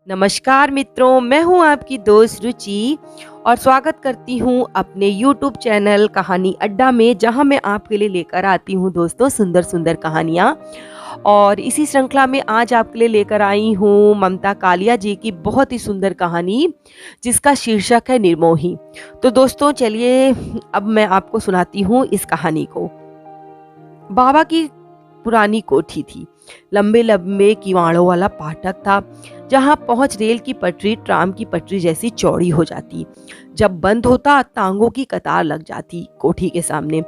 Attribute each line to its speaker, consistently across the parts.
Speaker 1: नमस्कार मित्रों, मैं हूं आपकी दोस्त रुचि और स्वागत करती हूं अपने YouTube चैनल कहानी अड्डा में, जहां मैं आपके लिए लेकर आती हूं दोस्तों सुंदर सुंदर कहानियां। और इसी श्रृंखला में आज आपके लिए लेकर आई हूं ममता कालिया जी की बहुत ही सुंदर कहानी, जिसका शीर्षक है निर्मोही। तो दोस्तों चलिए अब मैं आपको सुनाती हूँ इस कहानी को। बाबा की पुरानी कोठी थी। लंबे लंबे किवाड़ों वाला फाटक था, जहां पहुंच रेल की पटरी ट्राम की पटरी जैसी चौड़ी हो जाती। जब बंद होता तांगों की कतार लग जाती कोठी के सामने।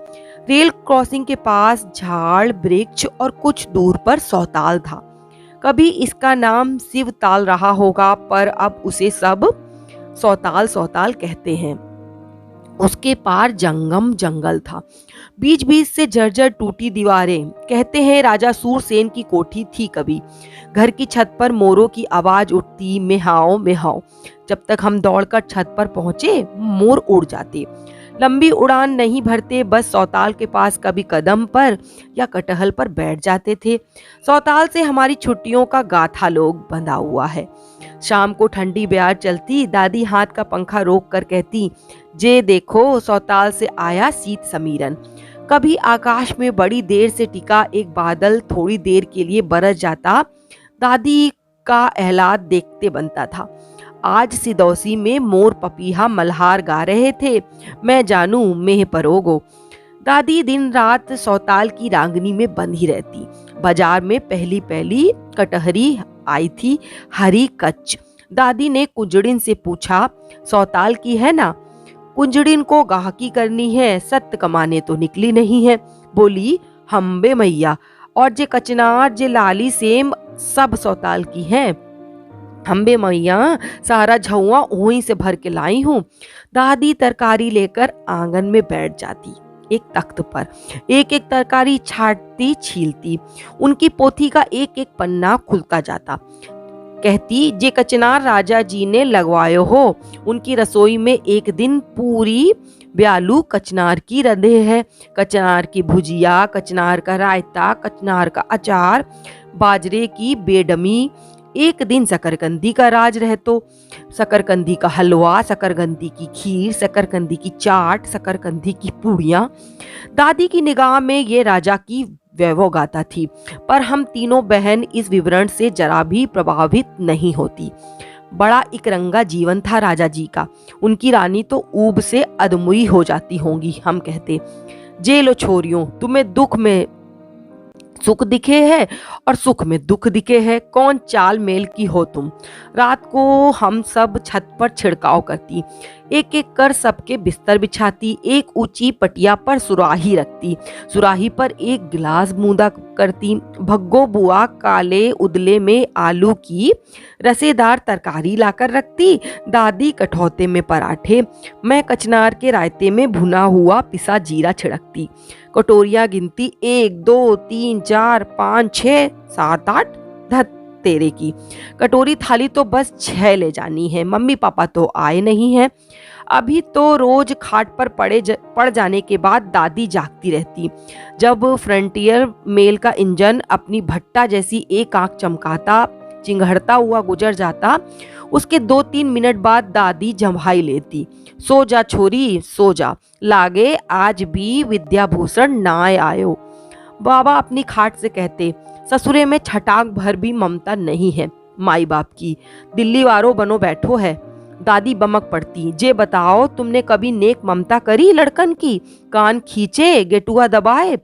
Speaker 1: रेल क्रॉसिंग के पास झाड़ वृक्ष और कुछ दूर पर सौताल था। कभी इसका नाम शिवताल रहा होगा, पर अब उसे सब सौताल सौताल कहते हैं। उसके पार जंगम जंगल था, बीच बीच से जर्जर टूटी दीवारें। कहते हैं राजा सूरसेन की कोठी थी कभी। घर की छत पर मोरों की आवाज उठती, मेहाओ मेहाओ। जब तक हम दौड़कर छत पर पहुंचे मोर उड़ जाते। लंबी उड़ान नहीं भरते, बस सौताल के पास कभी कदम पर या कटहल पर बैठ जाते थे। सौताल से हमारी छुट्टियों का गाथा लोग बंधा हुआ है। शाम को ठंडी ब्यार चलती, दादी हाथ का पंखा रोक कर कहती, जे देखो सौताल से आया शीत समीरन। कभी आकाश में बड़ी देर से टिका एक बादल थोड़ी देर के लिए बरस जाता। दादी का एहलाद देखते बनता था। आज सिदौसी में मोर पपीहा मल्हार गा रहे थे, मैं जानू मेह परोगो। दादी दिन रात सौताल की रांगनी में बंधी रहती। बाजार में पहली पहली कटहरी आई थी, हरी कच्च। दादी ने कुंजड़िन से पूछा, सौताल की है ना? कुंजड़िन को गाहकी करनी है, सत्य कमाने तो निकली नहीं है। बोली, हम्बे मैया, और जे कचनार जे लाली सेम सब सौताल की हैं। हम्बे मैया, सारा झुआ वहीं से भर के लाई हूँ। दादी तरकारी लेकर आंगन में बैठ जाती, एक तख्त पर एक एक तरकारी छांटती छीलती। उनकी पोथी का एक एक पन्ना खुलता जाता। कहती, जे कचनार राजा जी ने लगवायो हो, उनकी रसोई में एक दिन पूरी ब्यालू कचनार की रंधे है। कचनार की भुजिया, कचनार का रायता, कचनार का अचार, बाजरे की बेडमी। एक दिन शकरकंदी का राज रहतो, शकरकंदी का हलवा, शकरकंदी की खीर, शकरकंदी की चाट, शकरकंदी की पूड़ियाँ। दादी की निगाह में ये राजा की वैभव गाथा थी, पर हम तीनों बहन इस विवरण से जरा भी प्रभावित नहीं होती। बड़ा इकरंगा जीवन था राजा जी का। उनकी रानी तो ऊब से अधमुई हो जाती होंगी। हम कहते, जे लो छोरियों, तुम्हें दुख में सुख दिखे है और सुख में दुख दिखे है, कौन चाल मेल की हो तुम। रात को हम सब छत पर छिड़काव करती, एक एक कर सबके बिस्तर बिछाती, एक ऊंची पटिया पर सुराही रखती, सुराही पर एक गिलास बूंदा करती। भग्गो बुआ काले उदले में आलू की रसेदार तरकारी लाकर रखती, दादी कठौते में पराठे, मैं कचनार के रायते में भुना हुआ पिसा जीरा छिड़कती। कटोरियां गिनती, 1 2 3 4 5 6 7 8, धत तेरे की। कटोरी थाली तो बस 6 ले जानी है। मम्मी पापा तो आए नहीं हैं। अभी तो रोज खाट पर पड़ जाने के बाद दादी जागती रहती। जब फ्रंटियर मेल का इंजन अपनी भट्टा जैसी एक आंख चमकाता चिंघड़ता हुआ गुजर जाता, उसके 2-3 मिनट बाद दादी जम्हाई लेती, सो जा छोरी सो जा, लागे आज भी विद्याभूषण ना आयो। बाबा अपनी खाट से कहते, ससुरे में छटाक भर भी ममता नहीं है माई बाप की, दिल्ली वारों बनो बैठो है। दादी बमक पड़ती, जे बताओ तुमने कभी नेक ममता करी लड़कन की? कान खींचे गेटुआ दबाए,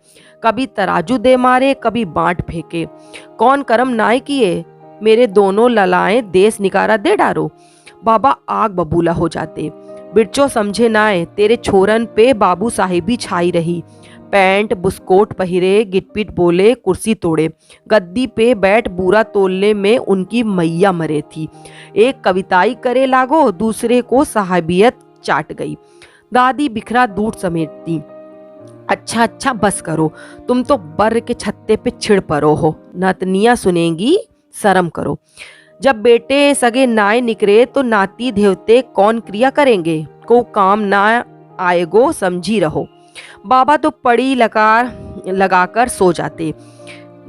Speaker 1: कभी तराजू दे मारे, कभी बांट फेंके, कौन कर्म नाय किए, मेरे दोनों ललाएं देश निकारा दे डारो। बाबा आग बबूला हो जाते, बिरचो समझे नाय, तेरे छोरन पे बाबू साहिबी छाई रही। पैंट बुस्कोट पहिरे, गिटपिट बोले, कुर्सी तोड़े, गद्दी पे बैठ बूरा तोलने में उनकी मैया मरे थी। एक कविताई करे लागो, दूसरे को साहबियत चाट गई। दादी बिखरा दूध समेटती, अच्छा अच्छा बस करो, तुम तो बर के छत्ते पे छिड़ परो हो, नतनियां सुनेंगी, शर्म करो। जब बेटे सगे नाय निकरे तो नाती देवते कौन क्रिया करेंगे, को काम ना आएगो समझी रहो। बाबा तो पड़ी लगाकर सो जाते।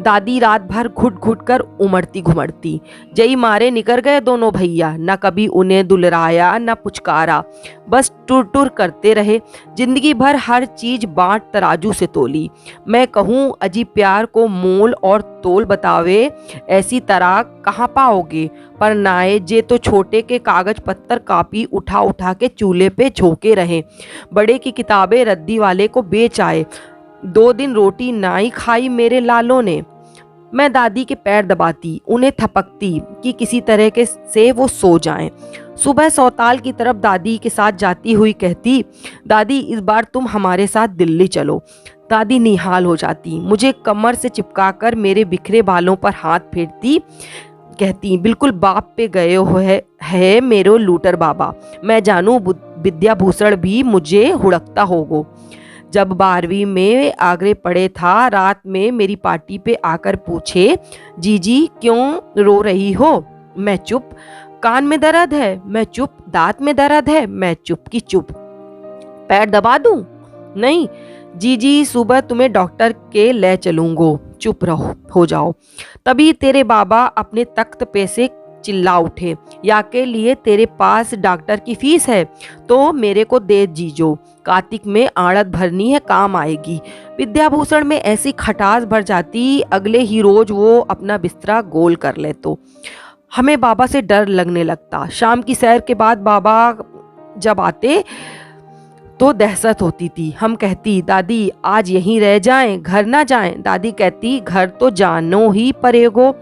Speaker 1: दादी रात भर घुट घुट कर उमड़ती घुमड़ती। जई मारे निकर गए दोनों भैया, न कभी उन्हें दुलराया न पुचकारा, बस टुर टुर करते रहे। जिंदगी भर हर चीज बांट तराजू से तोली। मैं कहूँ अजी प्यार को मोल और तोल बतावे, ऐसी तरह कहाँ पाओगे। पर नाए जे तो छोटे के कागज पत्तर कापी उठा उठा के चूल्हे पे झोंके रहे, बड़े की किताबें रद्दी वाले को बेच आए। 2 दिन रोटी नाई खाई मेरे लालों ने। मैं दादी के पैर दबाती, उन्हें थपकती कि किसी तरह के से वो सो जाएं। सुबह सौताल की तरफ दादी के साथ जाती हुई कहती, दादी इस बार तुम हमारे साथ दिल्ली चलो। दादी निहाल हो जाती, मुझे कमर से चिपकाकर मेरे बिखरे बालों पर हाथ फेरती, कहती, बिल्कुल बाप पे गए हो है मेरो लूटर बाबा। मैं जानू विद्याभूषण भी मुझे हुड़कता होगो। जब 12वीं में आगरे पड़े था, रात में मेरी पार्टी पे आकर पूछे, जीजी क्यों रो रही हो? मैं चुप। कान में दर्द है? मैं चुप। दांत में दर्द है? मैं चुप की चुप। पैर दबा दूं? नहीं। जीजी सुबह तुम्हें डॉक्टर के ले चलूंगो। चुप रहो, हो जाओ। तभी तेरे बाबा अपने तख्त पे से चिल्ला उठे, या के लिए तेरे पास डॉक्टर की फीस है तो मेरे को दे जीजो, कार्तिक में आड़त भरनी है, काम आएगी। विद्याभूषण में ऐसी खटास भर जाती, अगले ही रोज वो अपना बिस्तरा गोल कर ले। तो हमें बाबा से डर लगने लगता। शाम की सैर के बाद बाबा जब आते तो दहशत होती थी। हम कहती, दादी आज यहीं रह जाएं, घर ना जाएं। दादी कहती, घर तो जानो ही पड़ेगो।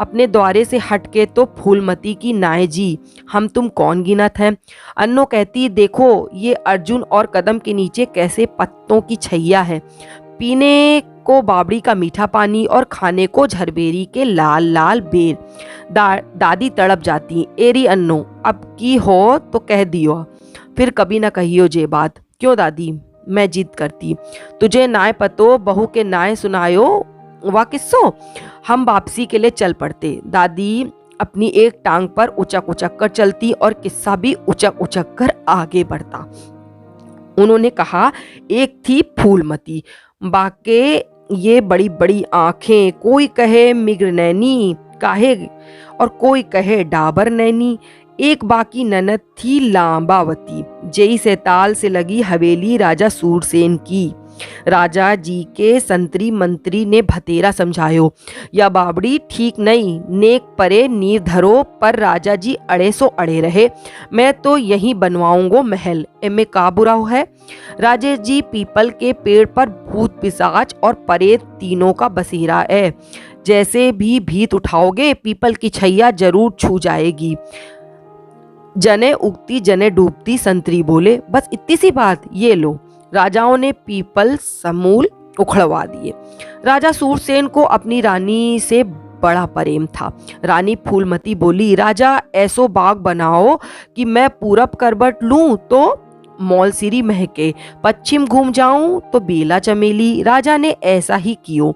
Speaker 1: अपने द्वारे से हटके तो फूलमती की नाय जी, हम तुम कौन गिनत हैं। अन्नो कहती, देखो ये अर्जुन और कदम के नीचे कैसे पत्तों की छैया है, पीने को बावड़ी का मीठा पानी और खाने को झरबेरी के लाल लाल बेर। दादी तड़प जाती, एरी अन्नो अब की हो तो कह दियो, फिर कभी ना कहियो जे बात। क्यों दादी? मैं जिद करती, तुझे नाय पतो बहू के नाय सुनायो वा किस्सो। हम वापसी के लिए चल पड़ते। दादी अपनी एक टांग पर उचक उचक कर चलती और किस्सा भी उचक उचक कर आगे बढ़ता। उन्होंने कहा, एक थी फूलमती, बाके ये बड़ी बड़ी आंखें, कोई कहे मिग्रनैनी काहे और कोई कहे डाबर नैनी। एक बाकी ननद थी लांबावती, जई से ताल से लगी हवेली राजा सूरसेन की। राजा जी के संतरी मंत्री ने भतेरा समझायो, या बावड़ी ठीक नहीं, नेक परे नींव धरो। पर राजा जी अड़े सो अड़े रहे, मैं तो यहीं बनवाऊंगो महल, एमे का बुरा है। राजा जी पीपल के पेड़ पर भूत पिशाच और प्रेत तीनों का बसेरा है, जैसे भी भीत उठाओगे पीपल की छैया जरूर छू जाएगी। जने उगती जने डूबती, संतरी बोले, बस इतनी सी बात, ये लो। राजाओं ने पीपल समूल उखड़वा दिए। राजा सूरसेन को अपनी रानी से बड़ा प्रेम था। रानी फूलमती बोली, राजा ऐसो बाग बनाओ कि मैं पूरब करवट लूं तो मौलसिरी महके, पश्चिम घूम जाऊं तो बेला चमेली। राजा ने ऐसा ही कियो।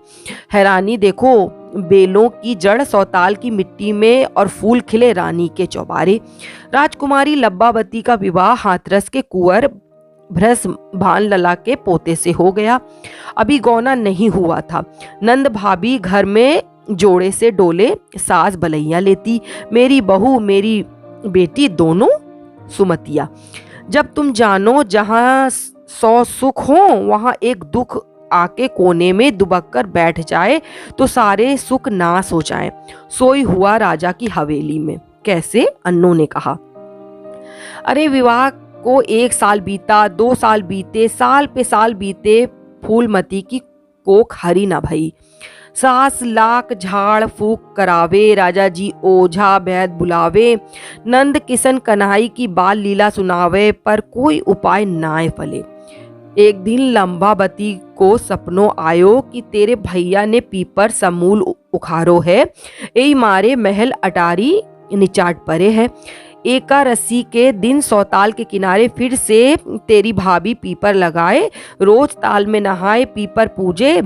Speaker 1: हैरानी देखो, बेलों की जड़ सौताल की मिट्टी में और फूल खिले रानी के चौबारे। राजकुमारी लब्बावती का विवाह हाथरस के कुंवर भ्रस भान लला के पोते से हो गया। अभी गौना नहीं हुआ था। नंद भाभी घर में जोड़े से डोले सास बलैया लेती, मेरी बहू मेरी बेटी दोनों सुमतिया। जब तुम जानो जहाँ 100 सुख हो वहाँ एक दुख आके कोने में दुबक कर बैठ जाए तो सारे सुख नाश हो जाएं। सोई हुआ राजा की हवेली में। कैसे? अन्नों ने कहा। अरे विवाह को 1 साल बीता, 2 साल बीते, साल पे साल बीते, फूलमती की कोख हरी न भई। सास लाख झाड़ फूक करावे, राजा जी ओझा वैद बुलावे, नंद किशन कन्हई की बाल लीला सुनावे, पर कोई उपाय नाय फले। एक दिन लंबावती को सपनों आयो कि तेरे भैया ने पीपर समूल उखारो है, यही मारे महल अटारी निचाट परे है। एकादशी के दिन सौताल के किनारे फिर से तेरी भाभी पीपर लगाए, रोज ताल में नहाए, पीपर पूजे,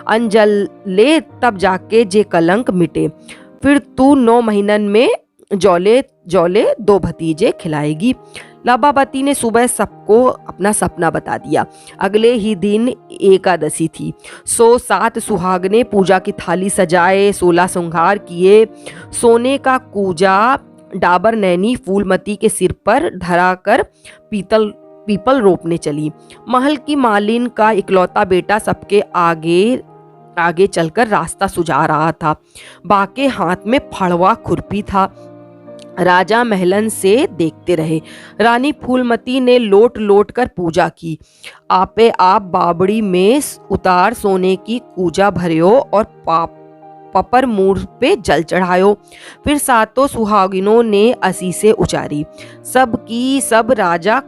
Speaker 1: अंजल ले, तब जाके जे कलंक मिटे। फिर तू 9 महीनन में जौले जौले 2 भतीजे खिलाएगी। लबाबती ने सुबह सबको अपना सपना बता दिया। अगले ही दिन एकादशी थी। 7 सुहागने पूजा की थाली सजाए, 16 श्रृंगार किए, सोने का कूजा डाबर नैनी फूलमती के सिर पर धरा कर पीपल रोपने चली। महल की मालिन का इकलौता बेटा सबके आगे आगे चलकर रास्ता सुझा रहा था। बाके हाथ में फड़वा खुरपी था। राजा महलन से देखते रहे। रानी फूलमती ने लोट लोट कर पूजा की। आपे आप बाबड़ी में उतार सोने की कूजा भरियो और पपर मूर पे जल चढ़ायो। फिर 7 सुहागिनों ने असीसे उचारी। सब की सब राजा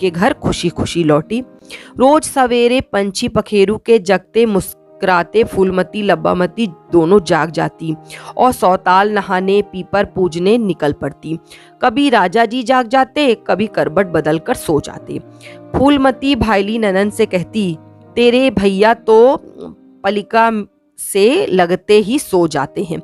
Speaker 1: के घर खुशी खुशी लौटी। रोज सवेरे पंछी पखेरू के जगते मुस्कुराते फूलमती लब्बामती दोनों जाग जाती और सौताल नहाने पीपर पूजने निकल पड़ती। कभी राजा जी जाग जाते, कभी करबट बदल कर सो जाते। फूलमती भाईली ननन से कहती, तेरे भैया तो पलिका से लगते ही सो जाते हैं।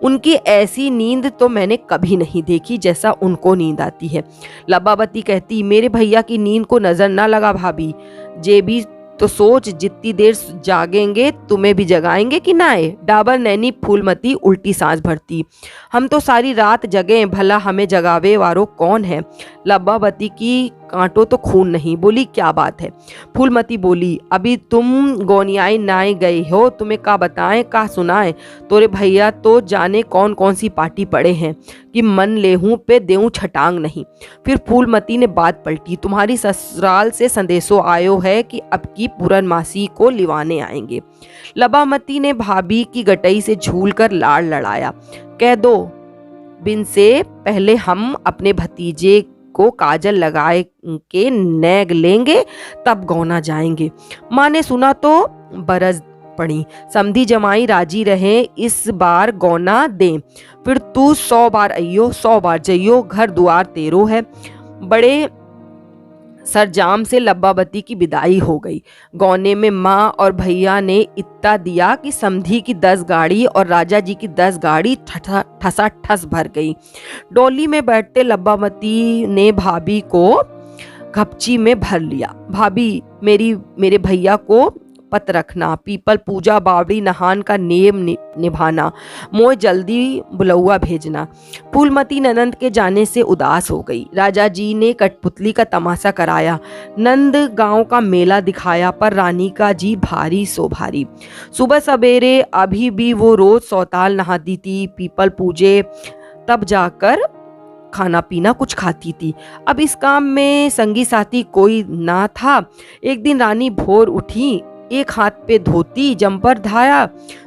Speaker 1: उनकी ऐसी नींद तो मैंने कभी नहीं देखी जैसा उनको नींद आती है। लबाबती कहती, मेरे भैया की नींद को नजर ना लगा भाभी। जे भी तो सोच, जितनी देर जागेंगे तुम्हें भी जगाएंगे कि ना आए। डाबर नैनी फूलमती उल्टी सांस भरती, हम तो सारी रात जगे, भला हमें जगावे वारो कौन है। लब्बावती की कांटो तो खून नहीं। बोली, क्या बात है। फूलमती बोली, अभी तुम गोनियाई नाए गए हो, तुम्हें का बताएं का सुनाएं। तोरे भैया तो जाने कौन कौन सी पार्टी पड़े हैं कि मन लेहूं पे देऊं छटांग नहीं। फिर फूलमती ने बात पलटी, तुम्हारी ससुराल से संदेशो आयो है कि अब की पूरनमासी को लिवाने आएंगे। लबामती ने भाभी की गटई से झूल कर लाड़ लड़ाया। कह दो बिन से पहले हम अपने भतीजे को काजल लगाए के नेग लेंगे, तब गौना जाएंगे। माँ ने सुना तो बरस पड़ी। समधी जमाई राजी रहे, इस बार गौना दें। फिर तू 100 बार अइयो 100 बार जइयो, घर द्वार तेरो है। बड़े सरजाम से लब्बावती की विदाई हो गई। गौने में माँ और भैया ने इतना दिया कि समधी की 10 गाड़ी और राजा जी की 10 गाड़ी ठसा ठस भर गई। डोली में बैठते लब्बावती ने भाभी को घपची में भर लिया। भाभी, मेरे भैया को पत रखना, पीपल पूजा बावड़ी नहान का नियम निभाना, मोय जल्दी बुलौआ भेजना। फूलमती ननंद के जाने से उदास हो गई। राजा जी ने कठपुतली का तमाशा कराया, नंद गांव का मेला दिखाया, पर रानी का जी भारी सो भारी। सुबह सवेरे अभी भी वो रोज सौताल नहाती थी, पीपल पूजे, तब जाकर खाना पीना कुछ खाती थी। अब इस काम में संगी साथी कोई ना था। एक दिन रानी भोर उठी, एक हाथ पे धोती जंपर धाया,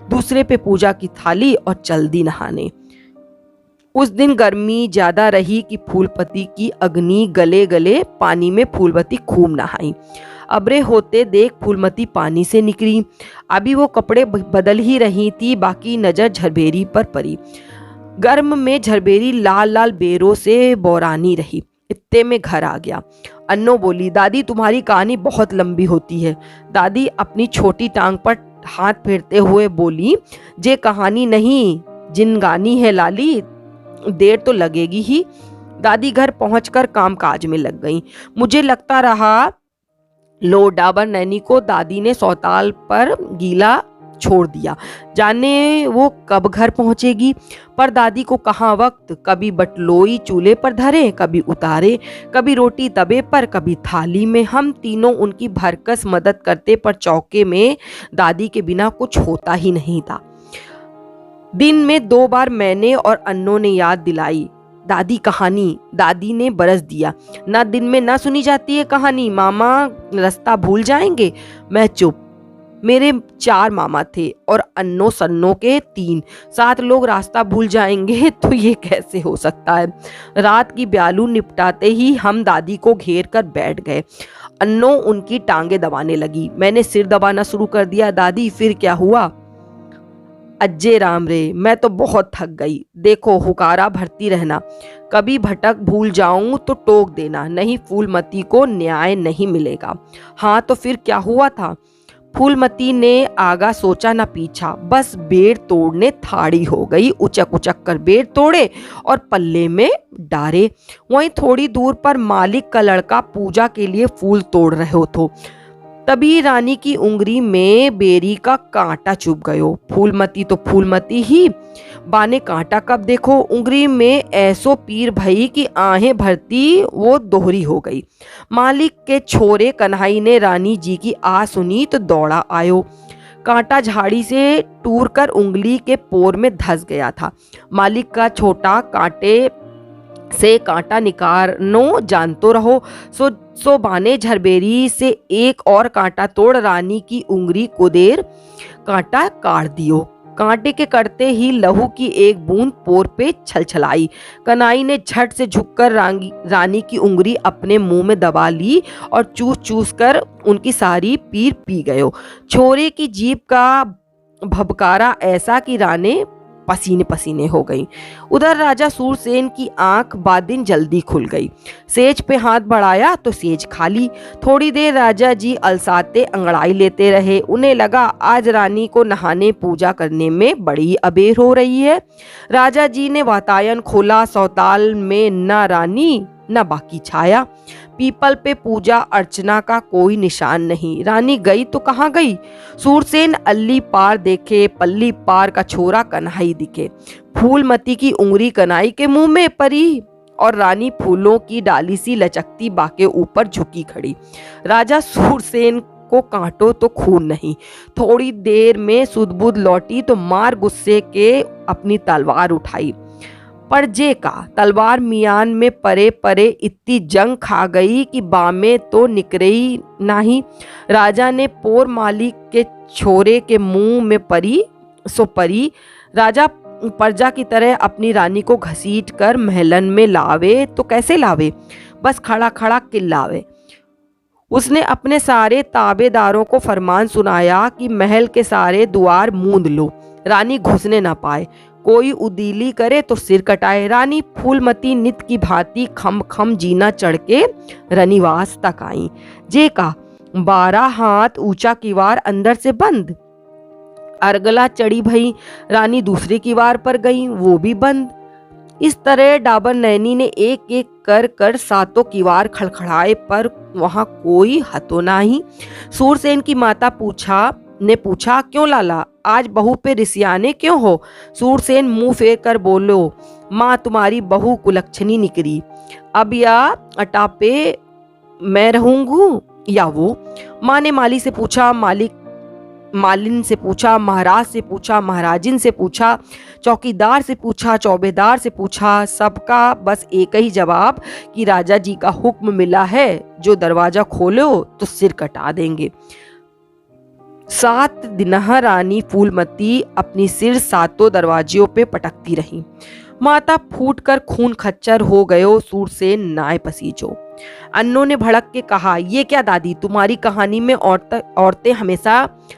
Speaker 1: दूसरे पे पूजा की थाली और चल दी नहाने। उस दिन गर्मी ज्यादा रही कि फूलपति की अग्नि गले गले पानी में फूलवती खूब नहाई। अबरे होते देख फूलमती पानी से निकली। अभी वो कपड़े बदल ही रही थी, बाकी नजर झरबेरी पर पड़ी। गर्म में झरबेरी लाल लाल बेरों से बोरानी रही। इत्ते में घर आ गया। अन्नो बोली, दादी तुम्हारी कहानी बहुत लंबी होती है। दादी अपनी छोटी टांग पर हाथ फेरते हुए बोली, जे कहानी नहीं जिनगानी है लाली, देर तो लगेगी ही। दादी घर पहुंचकर कामकाज में लग गई। मुझे लगता रहा लो डाबर नैनी को दादी ने सौताल पर गीला छोड़ दिया, जाने वो कब घर पहुंचेगी। पर दादी को कहाँ वक्त, कभी बटलोई चूल्हे पर धरे, कभी उतारे, कभी रोटी तवे पर, कभी थाली में। हम तीनों उनकी भरकस मदद करते, पर चौके में दादी के बिना कुछ होता ही नहीं था। दिन में 2 बार मैंने और अन्नों ने याद दिलाई, दादी कहानी। दादी ने बरस दिया, ना दिन में ना सुनी जाती है कहानी, मामा रास्ता भूल जाएंगे। मैं चुप। मेरे 4 मामा थे और अन्नो सन्नो के 3, 7 लोग रास्ता भूल जाएंगे तो ये कैसे हो सकता है। रात की ब्यालू निपटाते ही हम दादी को घेर कर बैठ गए। अन्नो उनकी टांगे दबाने लगी, मैंने सिर दबाना शुरू कर दिया। दादी, फिर क्या हुआ? अज्जे राम रे, मैं तो बहुत थक गई। देखो, हुकारा भरती रहना, कभी भटक भूल जाऊं तो टोक देना, नहीं फूलमती को न्याय नहीं मिलेगा। हाँ तो फिर क्या हुआ था? फूलमती ने आगा सोचा न पीछा, बस बेर तोड़ने थाड़ी हो गई। उचक उचक कर बेर तोड़े और पल्ले में डारे। वहीं थोड़ी दूर पर मालिक का लड़का पूजा के लिए फूल तोड़ रहे थे। तभी रानी की उंगली में बेरी का कांटा चुभ गयो। फूलमती तो फूलमती ही, बाने कांटा कब देखो उंगली में ऐसो पीर भई कि आहें भरती वो दोहरी हो गई। मालिक के छोरे कन्हई ने रानी जी की आ सुनी तो दौड़ा आयो। कांटा झाड़ी से टूर कर उंगली के पोर में धस गया था। मालिक का छोटा कांटे से कांटा निकालनो जानतो रहो, सो बाने झरबेरी से एक और कांटा तोड़ रानी की उंगली को देर कांटा काट दियो। कांटे के कटते ही लहू की एक बूंद पोर पे छलछलाई। कनाई ने झट से झुककर रानी की उंगली अपने मुंह में दबा ली और चूस चूस कर उनकी सारी पीर पी गयो। छोरे की जीभ का भबकारा ऐसा कि रानी पसीने पसीने हो गई। उधर राजा सूरसेन की आंख बादिन जल्दी खुल गई। सेज पे हाथ बढ़ाया तो सेज खाली। थोड़ी देर राजा जी अलसाते अंगड़ाई लेते रहे। उन्हें लगा आज रानी को नहाने पूजा करने में बड़ी अबेर हो रही है। राजा जी ने वातायन खोला। सौताल में न रानी न बाकी छाया। पीपल पे पूजा अर्चना का कोई निशान नहीं। रानी गई तो कहाँ गई? सूरसेन अल्ली पार देखे, पल्ली पार का छोरा कन्हई दिखे। फूलमती की उंगली कन्हई के मुंह में परी और रानी फूलों की डाली सी लचकती बाके ऊपर झुकी खड़ी। राजा सूरसेन को कांटो तो खून नहीं। थोड़ी देर में सुध-बुध लौटी तो मार गुस्से के अपनी तलवार उठाई। पर जे का तलवार मियान में परे परे इतनी जंग खा गई कि बामे तो निकरई नहीं। राजा ने पोर मालिक के छोरे के मुंह में परी सो परी। राजा प्रजा की तरह अपनी रानी को घसीट कर महलन में लावे तो कैसे लावे? बस खड़ा खड़ा किल्लावे। उसने अपने सारे ताबेदारों को फरमान सुनाया कि महल के सारे द्वार मूंद लो, रानी घुसने ना पाए। कोई उदीली करे तो सिर कटाए। रानी फूलमती नित की भांति खम खम जीना चढ़ के रनिवास तक आई। जे का 12 हाथ ऊंचा किवाड़ अंदर से बंद। अर्गला चढ़ी भई। रानी दूसरे किवाड़ पर गई, वो भी बंद। इस तरह डाबर नैनी ने एक एक कर कर सातों किवाड़ खड़खड़ाए, पर वहां कोई हतो नहीं। सूरसेन की माता ने पूछा, क्यों लाला, आज बहू पे रिसियाने क्यों हो? सूरसेन मुंह फेर कर बोलो, माँ तुम्हारी बहू कुलक्षणी निकली। अब या अटापे मैं रहूंगू या वो? माँ ने माली से पूछा, मालिन से पूछा, महाराज से पूछा, महाराजिन से पूछा, चौकीदार से पूछा, चौबेदार से पूछा। सबका बस एक ही जवाब कि राजा जी का हुक्म मिला है, जो दरवाजा खोलो तो सिर कटा देंगे। 7 दिन रानी फूलमती अपनी सिर सातों दरवाजियों पे पटकती रही। माता फूट कर खून खच्चर हो गयो। सूरसेन नाय पसीजो। अन्नों ने भड़क के कहा, ये क्या दादी, तुम्हारी कहानी में औरतें हमेशा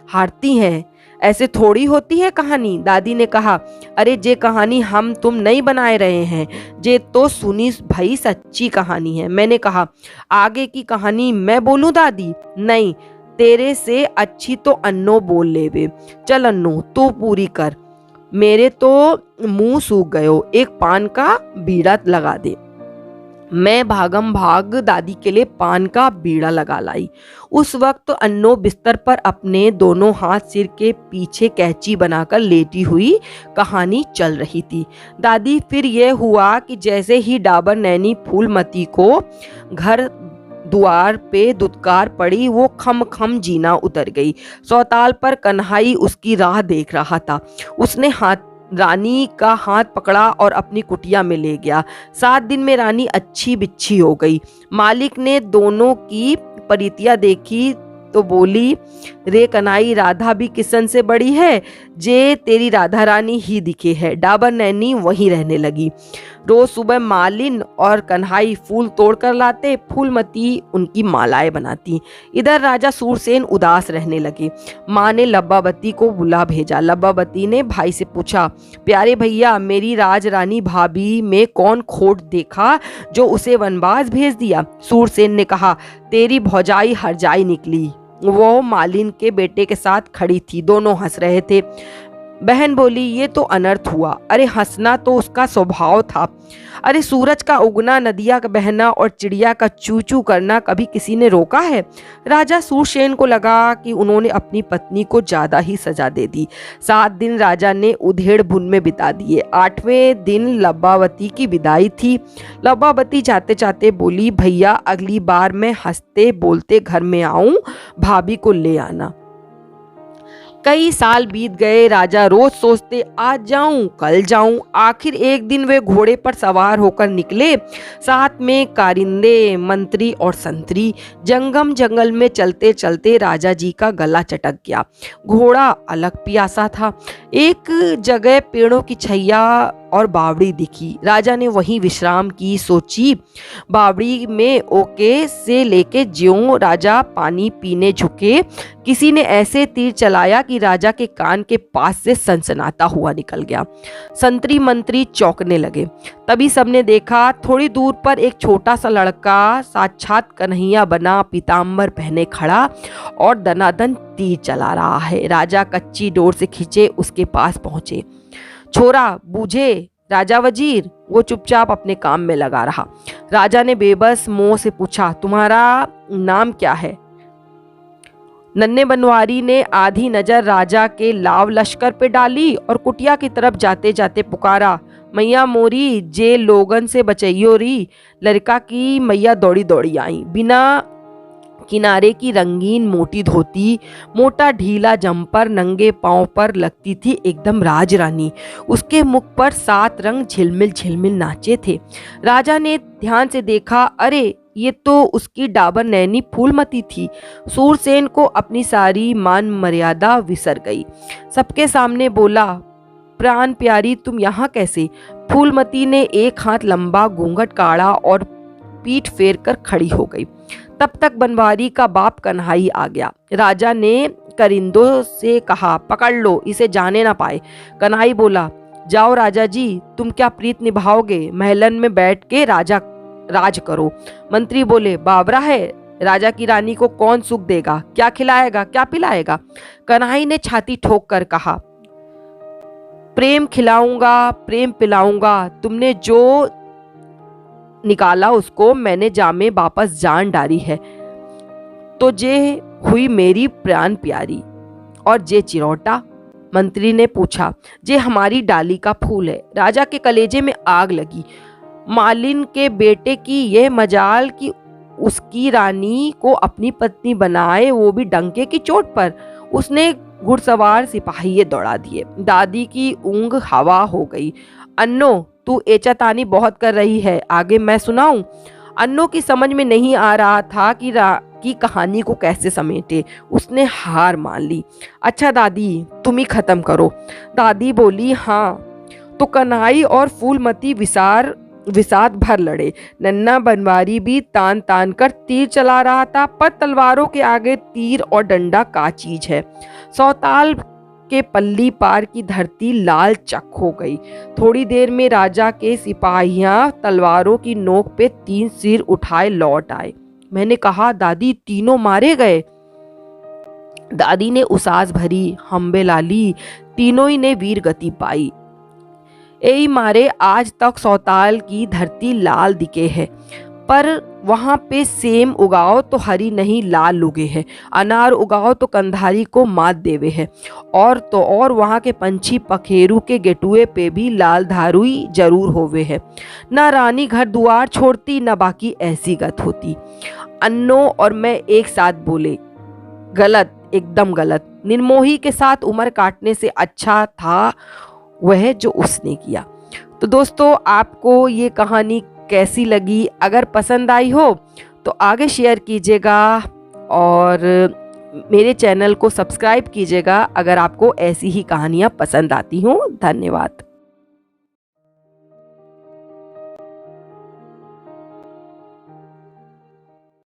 Speaker 1: हारती हैं, ऐसे थोड़ी होती है कहानी। दादी ने कहा, अरे जे कहानी हम तुम नहीं बनाए रहे हैं, जे तो सुनी भाई सच्ची कहानी है। मैंने कहा, आगे की कहानी मैं बोलूं दादी? नहीं, तेरे से अच्छी तो अन्नो बोल लेवे। चल अन्नो तू पूरी कर, मेरे तो मुंह सूख गयो, एक पान का बीड़ा लगा दे। मैं भागम भाग दादी के लिए पान का बीड़ा लगा लाई। उस वक्त अन्नो बिस्तर पर अपने दोनों हाथ सिर के पीछे कैंची बनाकर लेटी हुई कहानी चल रही थी। दादी फिर यह हुआ कि जैसे ही डाबर नैनी फूलमती को घर द्वार पे दुत्कार पड़ी, वो खम खम जीना उतर गई। सौताल पर कन्हई उसकी राह देख रहा था। उसने रानी का हाथ पकड़ा और अपनी कुटिया में ले गया। 7 दिन में रानी अच्छी बिच्छी हो गई। मालिक ने दोनों की परितियां देखी तो बोली, रे कन्हई, राधा भी किशन से बड़ी है, जे तेरी राधा रानी ही दिखे है। डाबर नैनी वहीं रहने लगी। रोज सुबह मालिन और कन्हई फूल तोड़ कर लाते, फूलमती उनकी मालाएं बनाती। इधर राजा सूरसेन उदास रहने लगे। माँ ने लब्बावती को बुला भेजा। लब्बावती ने भाई से पूछा, प्यारे भैया, मेरी राजरानी भाभी में कौन खोट देखा जो उसे वनवास भेज दिया? सूरसेन ने कहा, तेरी भौजाई हरजाई निकली, वो मालिन के बेटे के साथ खड़ी थी। दोनों हंस रहे थे। बहन बोली, ये तो अनर्थ हुआ। अरे हंसना तो उसका स्वभाव था। अरे सूरज का उगना, नदिया का बहना और चिड़िया का चू चू करना कभी किसी ने रोका है? राजा सूरसेन को लगा कि उन्होंने अपनी पत्नी को ज्यादा ही सजा दे दी। 7 दिन राजा ने उधेड़ बुन में बिता दिए। 8वें दिन लब्बावती की विदाई थी। लब्बावती जाते जाते बोली, भैया अगली बार मैं हंसते बोलते घर में आऊं, भाभी को ले आना। कई साल बीत गए। राजा रोज सोचते, आज जाऊं कल जाऊं। आखिर एक दिन वे घोड़े पर सवार होकर निकले। साथ में कारिंदे, मंत्री और संतरी। जंगम जंगल में चलते चलते राजा जी का गला चटक गया। घोड़ा अलग प्यासा था। एक जगह पेड़ों की छैया और बावड़ी दिखी। राजा ने वहीं विश्राम की सोची। बावड़ी में ओके से लेके ज्यों राजा पानी पीने झुके, किसी ने ऐसे तीर चलाया कि राजा के कान के पास से सनसनाता हुआ निकल गया। संतरी मंत्री चौंकने लगे। तभी सबने देखा, थोड़ी दूर पर एक छोटा सा लड़का साक्षात कन्हैया बना, पीताम्बर पहने खड़ा और दनादन तीर चला रहा है। राजा कच्ची डोर से खींचे उसके पास पहुंचे। छोरा बूझे राजा वजीर। वो चुपचाप अपने काम में लगा रहा। राजा ने बेबस मुंह से पूछा, तुम्हारा नाम क्या है? नन्हे बनवारी ने आधी नजर राजा के लाव लश्कर पे डाली और कुटिया की तरफ जाते जाते पुकारा, मैया मोरी जे लोगन से बचैयो री। लड़का की मैया दौड़ी दौड़ी आई। बिना किनारे की रंगीन मोटी धोती, मोटा ढीला जम्पर नंगे पांव पर लगती थी एकदम राजरानी। उसके मुख पर 7 रंग झिलमिल झिलमिल नाचे थे। राजा ने ध्यान से देखा, अरे ये तो उसकी डाबर नैनी फूलमती थी। सूरसेन को अपनी सारी मान मर्यादा विसर गई। सबके सामने बोला, प्राण प्यारी तुम यहाँ कैसे? फूलमती ने एक हाथ लंबा घूंघट काढ़ा और पीठ फेर कर खड़ी हो गई। तब तक बनवारी का बाप कन्हाई आ गया। राजा ने करिंदों से कहा, पकड़ लो, इसे जाने ना पाए। कन्हाई बोला, जाओ राजा जी, तुम क्या प्रीत निभाओगे? महलन में बैठ के राज करो। मंत्री बोले, बावरा है, राजा की रानी को कौन सुख देगा? क्या खिलाएगा, क्या पिलाएगा? कन्हाई ने छाती ठोक कर कहा, प्रेम खिलाऊंगा, प्रेम पिलाऊंगा। तुमने जो निकाला उसको मैंने जामे वापस जान डारी है। तो जे हुई मेरी प्राण प्यारी। और जे चिरौटा? मंत्री ने पूछा। जे हमारी डाली का फूल है। राजा के कलेजे में आग लगी। मालिन के बेटे की यह मजाल कि उसकी रानी को अपनी पत्नी बनाए, वो भी डंके की चोट पर। उसने घुड़सवार सिपाही दौड़ा दिए। दादी की ऊँग हवा हो गई। अन्नो तू एचातानी बहुत कर रही है, आगे मैं सुनाऊं? अन्नो की समझ में नहीं आ रहा था कि कहानी को कैसे समेटे। उसने हार मान ली। अच्छा दादी, तुम ही खत्म करो। दादी बोली, हाँ। तो कन्हाई और फूलमती विषाद भर लड़े। नन्ना बनवारी भी तान तान कर तीर चला रहा था, पर तलवारों के आगे तीर और डंडा का चीज है। सौताल के पल्ली पार की धरती लाल चक हो गई। थोड़ी देर में राजा के सिपाहियां तलवारों की नोक पे 3 सिर उठाए लौट आए। मैंने कहा, दादी तीनों मारे गए? दादी ने उसास भरी हम्बे लाली, तीनों ही ने वीर गति पाई। यही मारे आज तक सौताल की धरती लाल दिखे है, पर वहां पे सेम उगाओ तो हरी नहीं लाल उगे है, अनार उगाओ तो कंधारी को मात देवे है, और तो और वहां के पंछी पखेरू के गेटुए पे भी लाल धारुई जरूर होवे है। ना रानी घर दुआर छोड़ती, ना बाकी ऐसी गत होती। अन्नो और मैं एक साथ बोले, गलत, एकदम गलत। निर्मोही के साथ उम्र काटने से अच्छा था वह जो उसने किया। तो दोस्तों, आपको ये कहानी कैसी लगी? अगर पसंद आई हो तो आगे शेयर कीजिएगा और मेरे चैनल को सब्सक्राइब कीजिएगा अगर आपको ऐसी ही कहानियाँ पसंद आती हों। धन्यवाद।